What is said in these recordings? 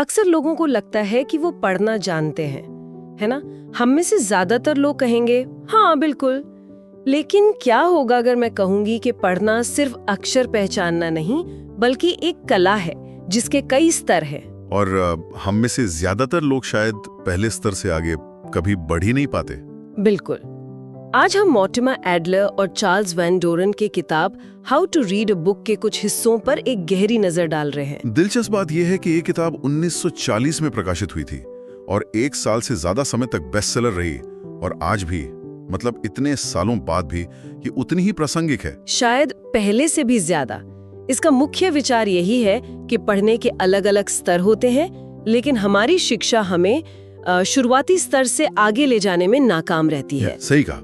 अक्सर लोगों को लगता है कि वो पढ़ना जानते हैं, है ना? हम में से ज्यादातर लोग कहेंगे हाँ बिल्कुल। लेकिन क्या होगा अगर मैं कहूंगी कि पढ़ना सिर्फ अक्षर पहचानना नहीं बल्कि एक कला है जिसके कई स्तर हैं। और हम में से ज्यादातर लोग शायद पहले स्तर से आगे कभी बढ़ ही नहीं पाते। बिल्कुल। आज हम मॉर्टिमर एडलर और चार्ल्स वैन डोरन की किताब how to read a book के कुछ हिस्सों पर एक गहरी नजर डाल रहे हैं। दिलचस्प बात यह है कि ये किताब 1940 में प्रकाशित हुई थी और 1 साल से ज्यादा समय तक बेस्टसेलर रही, और आज भी, मतलब इतने सालों बाद भी, ये उतनी ही प्रासंगिक है, शायद पहले से भी ज्यादा। इसका मुख्य विचार यही है कि पढ़ने के अलग अलग स्तर होते हैं, लेकिन हमारी शिक्षा हमें शुरुआती स्तर से आगे ले जाने में नाकाम रहती है। सही कहा।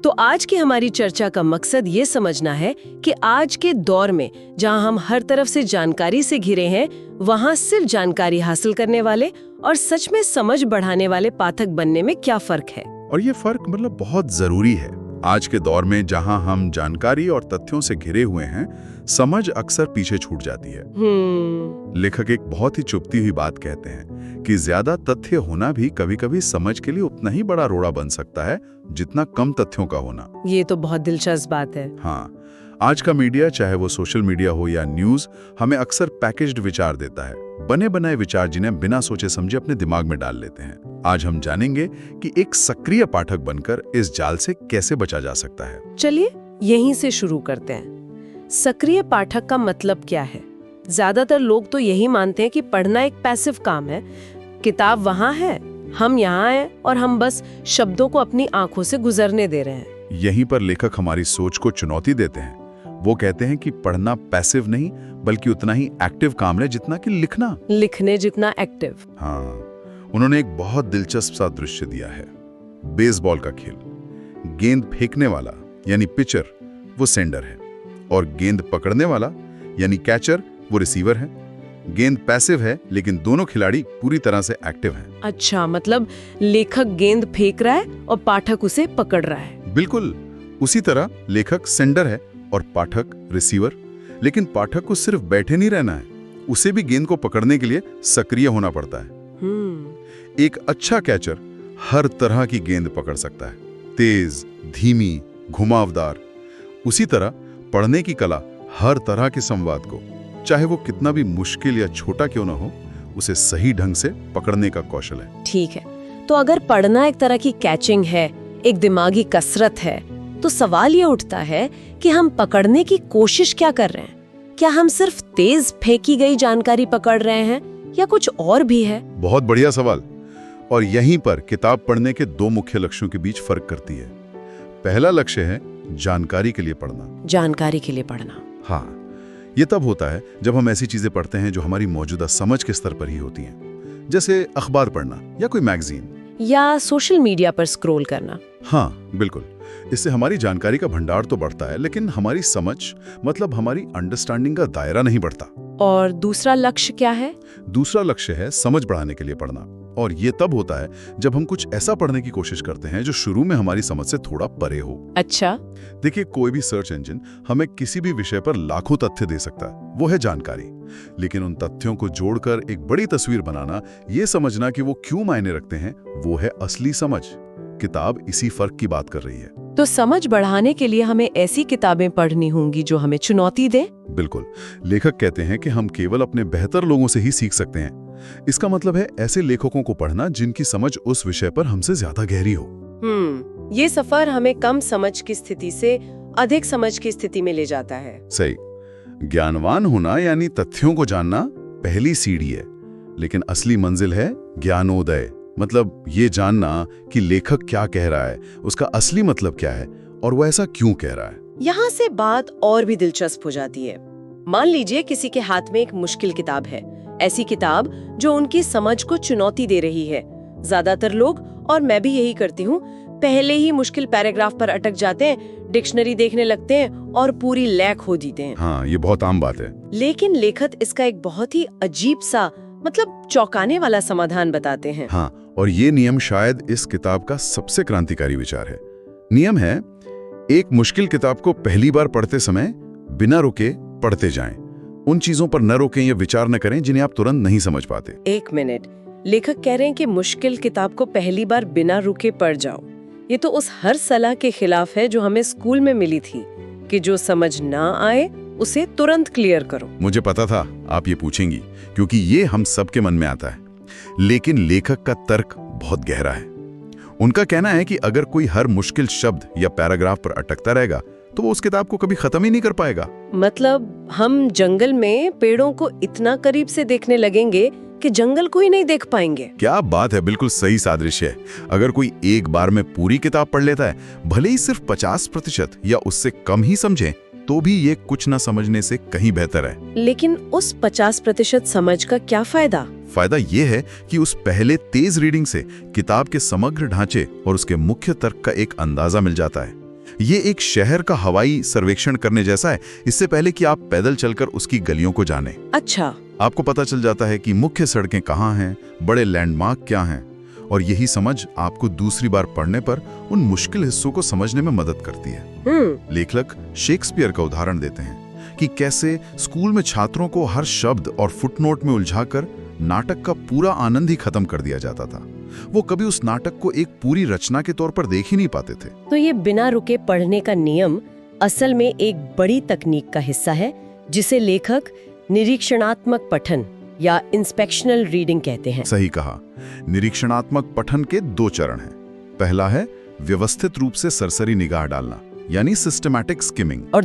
तो आज की हमारी चर्चा का मकसद ये समझना है कि आज के दौर में जहां हम हर तरफ से जानकारी से घिरे हैं, वहां सिर्फ जानकारी हासिल करने वाले और सच में समझ बढ़ाने वाले पाठक बनने में क्या फर्क है। और ये फर्क मतलब बहुत जरूरी है। आज के दौर में जहां हम जानकारी और तथ्यों से घिरे हुए हैं, समझ अक्सर पीछे छूट जाती है। लेखक एक बहुत ही चुभती हुई बात कहते हैं कि ज्यादा तथ्य होना भी कभी-कभी समझ के लिए उतना ही बड़ा रोड़ा बन सकता है जितना कम तथ्यों का होना। ये तो बहुत दिलचस्प बात है। हाँ, आज का मीडिया, चाहे वो सोशल मीडिया हो या न्यूज, हमें अक्सर पैकेज्ड विचार देता है, बने बनाए विचार जिन्हें बिना सोचे समझे अपने दिमाग में डाल लेते हैं। आज हम जानेंगे कि एक सक्रिय पाठक बनकर इस जाल से कैसे बचा जा सकता है। चलिए यहीं से शुरू करते हैं। सक्रिय पाठक का मतलब क्या है? ज्यादातर लोग तो यही मानते हैं कि पढ़ना एक पैसिव काम है, किताब वहां है, हम यहाँ हैं और हम बस शब्दों को अपनी आंखों से गुजरने दे रहे हैं। यहीं पर लेखक हमारी सोच को चुनौती देते हैं। वो कहते हैं कि पढ़ना पैसिव नहीं बल्कि उतना ही एक्टिव काम है जितना कि लिखने जितना एक्टिव। हाँ, उन्होंने एक बहुत दिलचस्प सा दृश्य दिया है। बेसबॉल का खेल, गेंद फेंकने वाला यानी पिचर वो सेंडर है और गेंद पकड़ने वाला यानी कैचर वो रिसीवर है। गेंद पैसिव है लेकिन दोनों खिलाड़ी पूरी तरह से एक्टिव हैं। अच्छा, मतलब लेखक गेंद फेंक रहा है और पाठक उसे पकड़ रहा है। बिल्कुल उसी तरह लेखक सेंडर है और पाठक रिसीवर, लेकिन पाठक को सिर्फ बैठे नहीं रहना है, उसे भी गेंद को पकड़ने के लिए सक्रिय होना पड़ता है। एक अच्छा कैचर हर तरह की गेंद पकड़ सकता है, तेज, धीमी, घुमावदार। उसी तरह पढ़ने की कला हर तरह के संवाद को, चाहे वो कितना भी मुश्किल या छोटा क्यों ना हो, उसे सही ढंग से पकड़ने का कौशल है। ठीक है, तो अगर पढ़ना एक तरह की कैचिंग है, एक दिमागी कसरत है, तो सवाल ये उठता है कि हम पकड़ने की कोशिश क्या कर रहे हैं? क्या हम सिर्फ तेज फेंकी गई जानकारी पकड़ रहे हैं या कुछ और भी है? बहुत बढ़िया सवाल। और यहीं पर किताब पढ़ने के 2 मुख्य लक्ष्यों के बीच फर्क करती है। पहला लक्ष्य है जानकारी के लिए पढ़ना। जानकारी के लिए पढ़ना, हाँ, ये तब होता है जब हम ऐसी चीजें पढ़ते हैं जो हमारी मौजूदा समझ के स्तर पर ही होती हैं, जैसे अखबार पढ़ना या कोई मैगजीन या सोशल मीडिया पर स्क्रॉल करना। हाँ बिल्कुल, इससे हमारी जानकारी का भंडार तो बढ़ता है, लेकिन हमारी समझ, मतलब हमारी अंडरस्टैंडिंग का दायरा नहीं बढ़ता। और दूसरा लक्ष्य क्या है? दूसरा लक्ष्य है समझ बढ़ाने के लिए पढ़ना, और ये तब होता है जब हम कुछ ऐसा पढ़ने की कोशिश करते हैं जो शुरू में हमारी समझ से थोड़ा परे हो। अच्छा, देखिए, कोई भी सर्च इंजन हमें किसी भी विषय पर लाखों तथ्य दे सकता है, वो है जानकारी, लेकिन उन तथ्यों को जोड़कर एक बड़ी तस्वीर बनाना, ये समझना कि वो क्यों मायने रखते हैं, वो है असली समझ। किताब इसी फर्क की बात कर रही है। तो समझ बढ़ाने के लिए हमें ऐसी किताबें पढ़नी होंगी जो हमें चुनौती दें। बिल्कुल, लेखक कहते हैं कि हम केवल अपने बेहतर लोगों से ही सीख सकते हैं। इसका मतलब है ऐसे लेखकों को पढ़ना जिनकी समझ उस विषय पर हमसे ज्यादा गहरी हो। ये सफर हमें कम समझ की स्थिति से अधिक समझ की स्थिति में ले जाता है। सही। ज्ञानवान होना यानी तथ्यों को जानना पहली सीढ़ी है, लेकिन असली मंजिल है ज्ञानोदय, मतलब ये जानना कि लेखक क्या कह रहा है, उसका असली मतलब क्या है और वो ऐसा क्यों कह रहा है। यहाँ से बात और भी दिलचस्प हो जाती है। मान लीजिए किसी के हाथ में एक मुश्किल किताब है, ऐसी किताब जो उनकी समझ को चुनौती दे रही है। ज्यादातर लोग, और मैं भी यही करती हूँ, पहले ही मुश्किल पैराग्राफ पर अटक जाते हैं, डिक्शनरी देखने लगते हैं और पूरी लय खो देते हैं। हाँ, ये बहुत आम बात है। लेकिन लेखक इसका एक बहुत ही अजीब सा, मतलब चौंकाने वाला समाधान बताते हैं। हाँ, और ये नियम शायद इस किताब का सबसे क्रांतिकारी विचार है। नियम है, एक मुश्किल किताब को पहली बार पढ़ते समय बिना रुके पढ़ते जाएं, उन चीजों पर न रोकें या विचार न करें जिन्हें आप तुरंत नहीं समझ पाते। एक मिनट, लेखक कह रहे हैं कि मुश्किल किताब को पहली बार बिना रुके पढ़ जाओ। ये तो उस हर सलाह के खिलाफ है जो हमें स्कूल में मिली थी कि जो समझ ना आए उसे तुरंत क्लियर करो। मुझे पता था आप ये पूछेंगी, क्योंकि ये हम सबके मन में आता है। लेकिन लेखक का तर्क बहुत गहरा है। उनका कहना है कि अगर कोई हर मुश्किल शब्द या पैराग्राफ पर अटकता रहेगा तो वो उस किताब को कभी खत्म ही नहीं कर पाएगा। मतलब हम जंगल में पेड़ों को इतना करीब से देखने लगेंगे कि जंगल को ही नहीं देख पाएंगे। क्या बात है, बिल्कुल सही सादृश्य है। अगर कोई एक बार में पूरी किताब पढ़ लेता है, भले ही सिर्फ 50% या उससे कम ही समझे, तो भी ये कुछ ना समझने से कहीं बेहतर है। लेकिन उस 50% समझ का क्या फायदा? फायदा ये है कि उस पहले तेज रीडिंग से किताब के समग्र ढांचे और उसके मुख्य तर्क का एक अंदाजा मिल जाता है। ये एक शहर का हवाई सर्वेक्षण करने जैसा है, इससे पहले कि आप पैदल चलकर उसकी गलियों को जानें। अच्छा, आपको पता चल जाता है कि मुख्य सड़कें कहाँ हैं, बड़े लैंडमार्क क्या हैं, और यही समझ आपको दूसरी बार पढ़ने पर उन मुश्किल हिस्सों को समझने में मदद करती है। लेखक शेक्सपियर का उदाहरण देते हैं कि कैसे स्कूल में छात्रों को हर शब्द और फुटनोट में उलझाकर नाटक का पूरा आनंद ही खत्म कर दिया जाता था। वो कभी उस नाटक को एक पूरी रचना के तौर पर देख ही नहीं पाते थे। तो ये बिना रुके पढ़ने का नियम असल में एक बड़ी तकनीक का हिस्सा है, जिसे लेखक निरीक्षणात्मक पठन या इंस्पेक्शनल रीडिंग कहते हैं। सही कहा। निरीक्षणात्मक पठन के 2 चरण हैं। पहला है व्यवस्थित रूप से सरसरी निगाह डालना, यानी सिस्टमैटिक स्किमिंग, और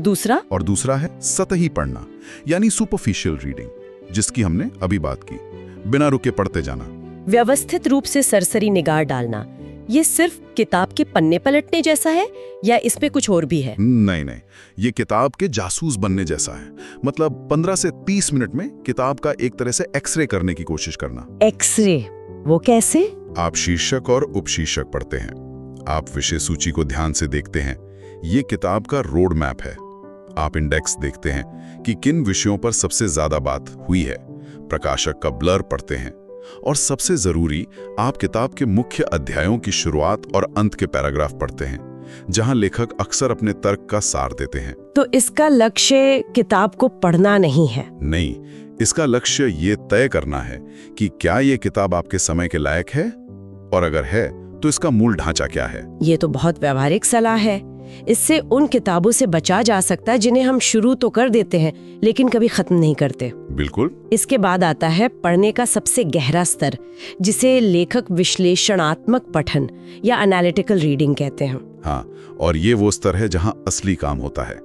दूसरा है सतही पढ़ना, यानी सुपरफिशियल रीडिंग, जिसकी हमने अभी बात की। बिना रुके पढ़ते जाना। व्यवस्थित रूप से सरसरी निगाह डालना, ये सिर्फ किताब के पन्ने पलटने जैसा है या इसमें कुछ और भी है? नहीं, ये किताब के जासूस बनने जैसा है। मतलब 15 से 30 मिनट में किताब का एक तरह से एक्सरे करने की कोशिश करना। एक्सरे? वो कैसे? आप शीर्षक और उपशीर्षक पढ़ते हैं, आप विषय सूची को ध्यान से देखते हैं। ये किताब का रोड मैप है। आप इंडेक्स देखते हैं कि किन विषयों पर सबसे ज्यादा बात हुई है, प्रकाशक का ब्लर पढ़ते हैं, और सबसे जरूरी, आप किताब के मुख्य अध्यायों की शुरुआत और अंत के पैराग्राफ पढ़ते हैं, जहां लेखक अक्सर अपने तर्क का सार देते हैं। तो इसका लक्ष्य किताब को पढ़ना नहीं है? नहीं, इसका लक्ष्य ये तय करना है कि क्या ये किताब आपके समय के लायक है, और अगर है तो इसका मूल ढांचा क्या है। ये तो बहुत व्यवहारिक सलाह है। इससे उन किताबों से बचा जा सकता है जिन्हें हम शुरू तो कर देते हैं लेकिन कभी खत्म नहीं करते। बिल्कुल। इसके बाद आता है पढ़ने का सबसे गहरा स्तर, जिसे लेखक विश्लेषणात्मक पठन या एनालिटिकल रीडिंग कहते हैं। हाँ, और ये वो स्तर है जहां असली काम होता है।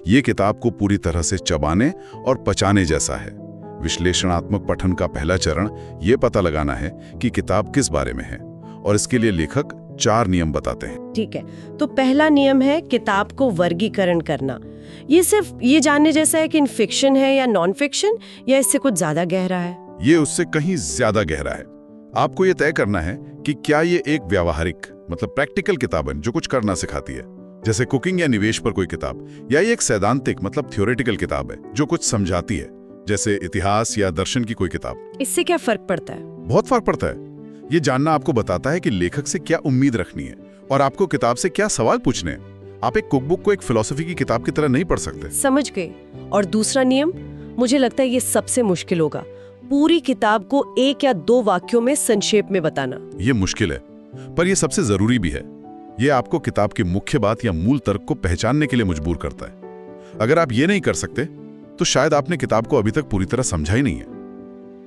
ये किताब को पूरी तरह से चबाने और पचाने जैसा है। विश्लेषणात्मक पठन का पहला चरण ये पता लगाना है कि किताब किस बारे में है, और इसके लिए लेखक 4 नियम बताते हैं। ठीक है, तो पहला नियम है किताब को वर्गीकरण करना। ये सिर्फ ये जानने जैसा है कि फिक्शन है या नॉन फिक्शन, या इससे कुछ ज्यादा गहरा है? ये उससे कहीं ज्यादा गहरा है। आपको ये तय करना है कि क्या ये एक व्यावहारिक, मतलब प्रैक्टिकल किताब है जो कुछ करना सिखाती है, जैसे कुकिंग या निवेश पर कोई किताब, या ये एक सैद्धांतिक, मतलब थ्योरेटिकल किताब है जो कुछ समझाती है, जैसे इतिहास या दर्शन की कोई किताब। इससे क्या फर्क पड़ता है? बहुत फर्क पड़ता है। ये जानना आपको बताता है कि लेखक से क्या उम्मीद रखनी है और आपको किताब से क्या सवाल पूछने हैं। आप एक कुकबुक को एक फिलॉसफी की किताब की तरह नहीं पढ़ सकते। समझ गए। और दूसरा नियम, मुझे लगता है ये सबसे मुश्किल होगा, पूरी किताब को 1 या 2 वाक्यों में संक्षेप में बताना। ये मुश्किल है, पर ये सबसे जरूरी भी है। ये आपको किताब की मुख्य बात या मूल तर्क को पहचानने के लिए मजबूर करता है। अगर आप ये नहीं कर सकते तो शायद आपने किताब को अभी तक पूरी तरह समझा ही नहीं है।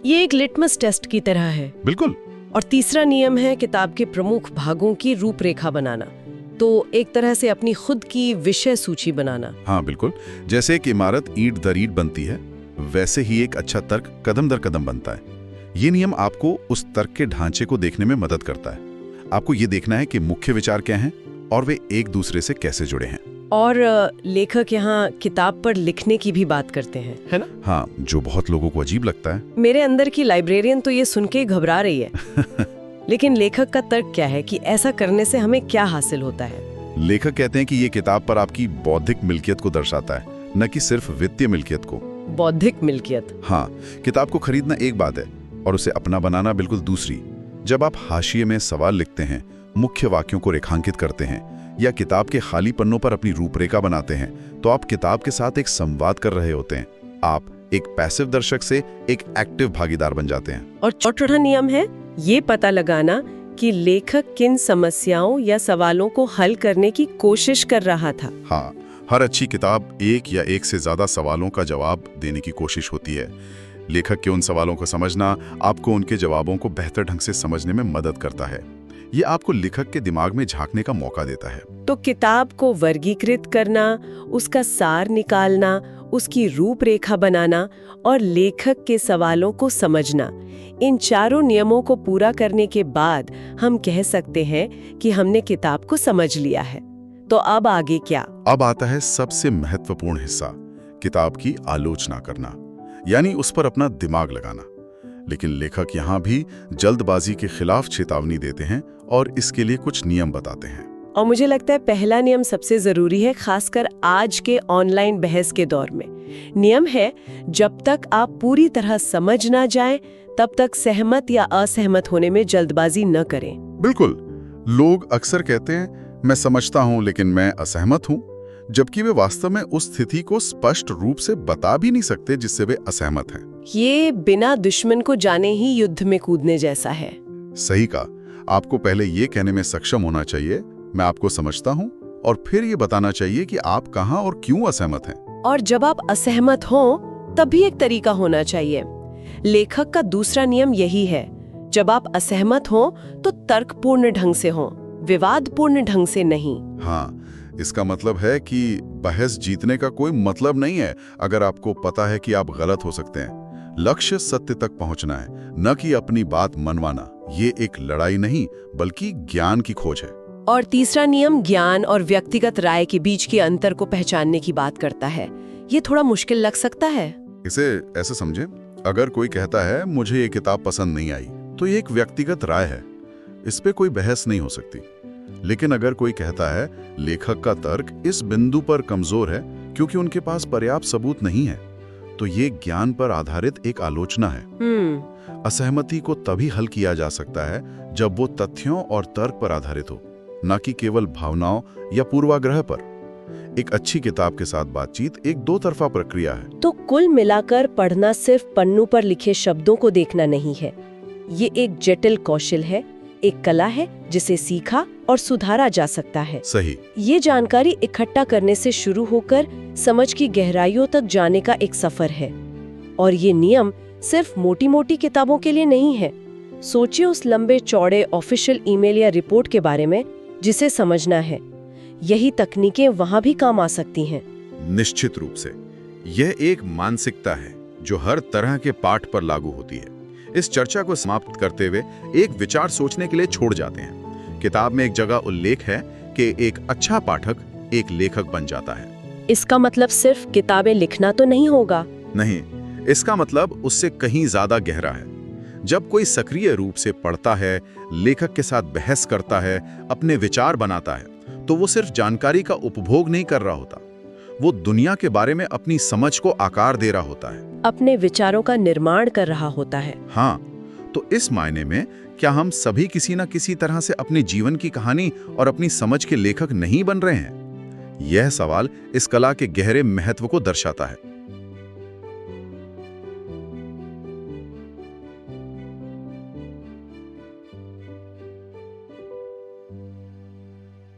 ये एक लिटमस टेस्ट की तरह है। बिल्कुल। और तीसरा नियम है किताब के प्रमुख भागों की रूपरेखा बनाना, तो एक तरह से अपनी खुद की विषय सूची बनाना। हाँ बिल्कुल, जैसे एक इमारत ईंट दर ईंट बनती है, वैसे ही एक अच्छा तर्क कदम दर कदम बनता है। ये नियम आपको उस तर्क के ढांचे को देखने में मदद करता है। आपको ये देखना है कि मुख्य विचार क्या हैं और वे एक दूसरे से कैसे जुड़े हैं। और लेखक यहाँ किताब पर लिखने की भी बात करते हैं, है ना? हाँ, जो बहुत लोगों को अजीब लगता है। मेरे अंदर की लाइब्रेरियन तो ये सुन के घबरा रही है। लेकिन लेखक का तर्क क्या है कि ऐसा करने से हमें क्या हासिल होता है? लेखक कहते हैं कि ये किताब पर आपकी बौद्धिक मिल्कियत को दर्शाता है, न कि सिर्फ वित्तीय मिल्कियत को। बौद्धिक मिल्कियत? हाँ, किताब को खरीदना एक बात है और उसे अपना बनाना बिल्कुल दूसरी। जब आप हाशिए में सवाल लिखते हैं, मुख्य वाक्यों को रेखांकित करते हैं या किताब के खाली पन्नों पर अपनी रूपरेखा बनाते हैं, तो आप किताब के साथ एक संवाद कर रहे होते हैं। आप एक पैसिव दर्शक से एक एक्टिव भागीदार बन जाते हैं। और चौथा नियम है ये पता लगाना कि लेखक किन समस्याओं या सवालों को हल करने की कोशिश कर रहा था। हाँ, हर अच्छी किताब एक या एक से ज्यादा सवालों का जवाब देने की कोशिश होती है। लेखक के उन सवालों को समझना आपको उनके जवाबों को बेहतर ढंग से समझने में मदद करता है। ये आपको लेखक के दिमाग में झांकने का मौका देता है। तो किताब को वर्गीकृत करना, उसका सार निकालना, उसकी रूपरेखा बनाना और लेखक के सवालों को समझना, इन चारों नियमों को पूरा करने के बाद हम कह सकते हैं कि हमने किताब को समझ लिया है। तो अब आगे क्या? अब आता है सबसे महत्वपूर्ण हिस्सा, किताब की आलोचना करना, यानी उस पर अपना दिमाग लगाना। लेकिन लेखक यहाँ भी जल्दबाजी के खिलाफ चेतावनी देते हैं और इसके लिए कुछ नियम बताते हैं। और मुझे लगता है पहला नियम सबसे जरूरी है, खासकर आज के ऑनलाइन बहस के दौर में। नियम है, जब तक आप पूरी तरह समझ ना जाएं, तब तक सहमत या असहमत होने में जल्दबाजी न करें। बिल्कुल, लोग अक्सर कहते हैं मैं समझता हूं लेकिन मैं असहमत हूं, जबकि वे वास्तव में उस स्थिति को स्पष्ट रूप से बता भी नहीं सकते जिससे वे असहमत हैं। ये बिना दुश्मन को जाने ही युद्ध में कूदने जैसा है। सही कहा, आपको पहले ये कहने में सक्षम होना चाहिए मैं आपको समझता हूं, और फिर ये बताना चाहिए कि आप कहां और क्यों असहमत हैं। और जब आप असहमत हो तब भी एक तरीका होना चाहिए। लेखक का दूसरा नियम यही है, जब आप असहमत हो तो तर्कपूर्ण ढंग से हो, विवादपूर्ण ढंग से नहीं। हाँ, इसका मतलब है कि बहस जीतने का कोई मतलब नहीं है अगर आपको पता है कि आप गलत हो सकते हैं। लक्ष्य सत्य तक पहुंचना है, न कि अपनी बात मनवाना। ये एक लड़ाई नहीं बल्कि ज्ञान की खोज है। और तीसरा नियम ज्ञान और व्यक्तिगत राय के बीच के अंतर को पहचानने की बात करता है। ये थोड़ा मुश्किल लग सकता है। इसे ऐसे समझें, अगर कोई कहता है मुझे ये किताब पसंद नहीं आई, तो ये एक व्यक्तिगत राय है, इस पे कोई बहस नहीं हो सकती। लेकिन अगर कोई कहता है लेखक का तर्क इस बिंदु पर कमजोर है क्योंकि उनके पास पर्याप्त सबूत नहीं है, तो ये ज्ञान पर आधारित एक आलोचना है। असहमति को तभी हल किया जा सकता है जब वो तथ्यों और तर्क पर आधारित हो, न कि केवल भावनाओं या पूर्वाग्रह पर। एक अच्छी किताब के साथ बातचीत एक दो तरफा प्रक्रिया है। तो कुल मिलाकर पढ़ना सिर्फ पन्नों पर लिखे शब्दों को देखना नहीं है। ये एक जटिल कौशल है, एक कला है जिसे सीखा और सुधारा जा सकता है। सही। ये जानकारी इकट्ठा करने से शुरू होकर समझ की गहराइयों तक जाने का एक सफर है। और ये नियम सिर्फ मोटी मोटी किताबों के लिए नहीं है। सोचिए उस लंबे चौड़े ऑफिशियल ईमेल या रिपोर्ट के बारे में जिसे समझना है। यही तकनीकें वहां भी काम आ सकती हैं। निश्चित रूप से यह एक मानसिकता है जो हर तरह के पाठ पर लागू होती है। इस चर्चा को समाप्त करते हुए एक विचार सोचने के लिए छोड़ जाते हैं। किताब में एक जगह उल्लेख है कि एक अच्छा पाठक एक लेखक बन जाता है। इसका मतलब सिर्फ किताबें लिखना तो नहीं होगा। नहीं, इसका मतलब उससे कहीं ज्यादा गहरा है। जब कोई सक्रिय रूप से पढ़ता है, लेखक के साथ बहस करता है, अपने विचार बनाता है, तो वो सिर्फ जानकारी का उपभोग नहीं कर रहा होता, वो दुनिया के बारे में अपनी समझ को आकार दे रहा होता है, अपने विचारों का निर्माण कर रहा होता है। हाँ, तो इस मायने में क्या हम सभी किसी न किसी तरह से अपने जीवन की कहानी और अपनी समझ के लेखक नहीं बन रहे हैं? यह सवाल इस कला के गहरे महत्व को दर्शाता है।